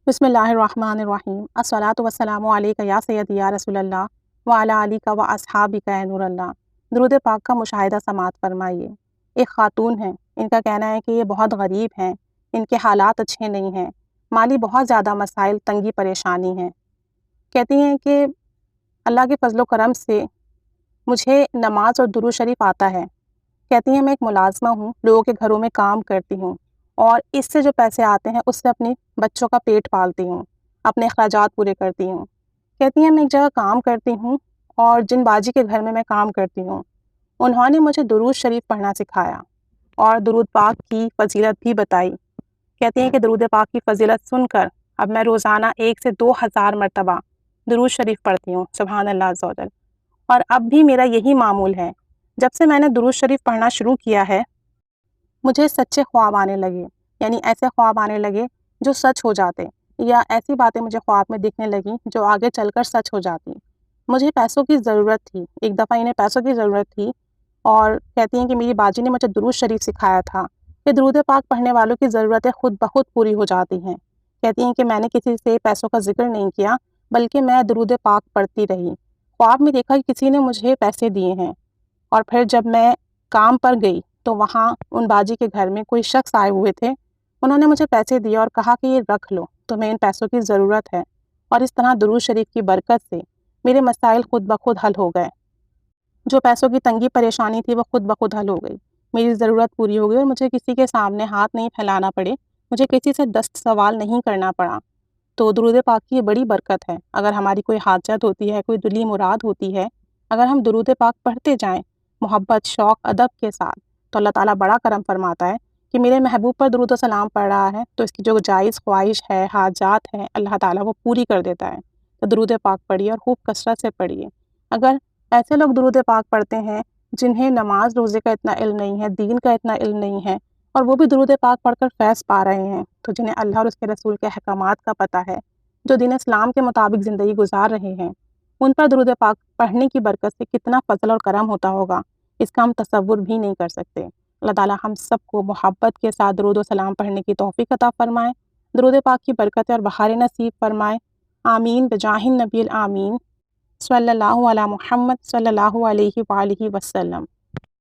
بسم اللہ الرحمن الرحیم الصلاۃ والسلام علیک یا سیدی یا رسول اللہ وعلی آلک و اصحابک یا نور اللہ۔ درود پاک کا مشاہدہ سماعت فرمائیے۔ ایک خاتون ہیں، ان کا کہنا ہے کہ یہ بہت غریب ہیں، ان کے حالات اچھے نہیں ہیں، مالی بہت زیادہ مسائل، تنگی پریشانی ہیں۔ کہتی ہیں کہ اللہ کے فضل و کرم سے مجھے نماز اور درود شریف آتا ہے۔ کہتی ہیں میں ایک ملازمہ ہوں، لوگوں کے گھروں میں کام کرتی ہوں اور اس سے جو پیسے آتے ہیں اس سے اپنی بچوں کا پیٹ پالتی ہوں، اپنے اخراجات پورے کرتی ہوں۔ کہتی ہیں میں ایک جگہ کام کرتی ہوں اور جن باجی کے گھر میں کام کرتی ہوں انہوں نے مجھے درود شریف پڑھنا سکھایا اور درود پاک کی فضیلت بھی بتائی۔ کہتی ہیں کہ درود پاک کی فضیلت سن کر اب میں روزانہ 1 سے 2,000 مرتبہ درود شریف پڑھتی ہوں، سبحان اللہ عز و جل۔ اور اب بھی میرا یہی معمول ہے۔ جب سے میں نے درود شریف پڑھنا شروع کیا ہے مجھے سچے خواب آنے لگے، یعنی ایسے خواب آنے لگے جو سچ ہو جاتے، یا ایسی باتیں مجھے خواب میں دکھنے لگیں جو آگے چل کر سچ ہو جاتی۔ مجھے پیسوں کی ضرورت تھی، ایک دفعہ انہیں پیسوں کی ضرورت تھی اور کہتی ہیں کہ میری باجی نے مجھے درود شریف سکھایا تھا کہ درود پاک پڑھنے والوں کی ضرورتیں خود بخود پوری ہو جاتی ہیں۔ کہتی ہیں کہ میں نے کسی سے پیسوں کا ذکر نہیں کیا بلکہ میں درود پاک پڑھتی رہی۔ خواب میں دیکھا کہ کسی نے مجھے پیسے دیے ہیں اور پھر جب میں کام پر گئی تو وہاں ان باجی کے گھر میں کوئی شخص آئے ہوئے تھے، انہوں نے مجھے پیسے دیے اور کہا کہ یہ رکھ لو، تمہیں ان پیسوں کی ضرورت ہے۔ اور اس طرح درود شریف کی برکت سے میرے مسائل خود بخود حل ہو گئے۔ جو پیسوں کی تنگی پریشانی تھی وہ خود بخود حل ہو گئی، میری ضرورت پوری ہو گئی اور مجھے کسی کے سامنے ہاتھ نہیں پھیلانا پڑے، مجھے کسی سے دست سوال نہیں کرنا پڑا۔ تو درود پاک کی یہ بڑی برکت ہے۔ اگر ہماری کوئی حاجت ہوتی ہے، کوئی دلی مراد ہوتی ہے، اگر ہم درود پاک پڑھتے جائیں محبت، شوق، ادب کے ساتھ، تو اللہ تعالیٰ بڑا کرم فرماتا ہے کہ میرے محبوب پر درود و سلام پڑھ رہا ہے تو اس کی جو جائز خواہش ہے، حاجات ہیں، اللہ تعالیٰ وہ پوری کر دیتا ہے۔ تو درود پاک پڑھیے اور خوب کثرت سے پڑھیے۔ اگر ایسے لوگ درود پاک پڑھتے ہیں جنہیں نماز روزے کا اتنا علم نہیں ہے، دین کا اتنا علم نہیں ہے، اور وہ بھی درود پاک پڑھ کر فیض پا رہے ہیں، تو جنہیں اللہ اور اس کے رسول کے احکامات کا پتہ ہے، جو دین اسلام کے مطابق زندگی گزار رہے ہیں، ان پر درود پاک پڑھنے کی برکت سے کتنا فضل اور کرم ہوتا ہوگا، اس کا ہم تصور بھی نہیں کر سکتے۔ اللہ تعالیٰ ہم سب کو محبت کے ساتھ درود و سلام پڑھنے کی توفیق عطا فرمائے، درود پاک کی برکتیں اور بہاریں نصیب فرمائے۔ آمین بجاہ النبی الآمین، صلی اللہ علی محمد صلی اللہ علیہ وآلہ وسلم۔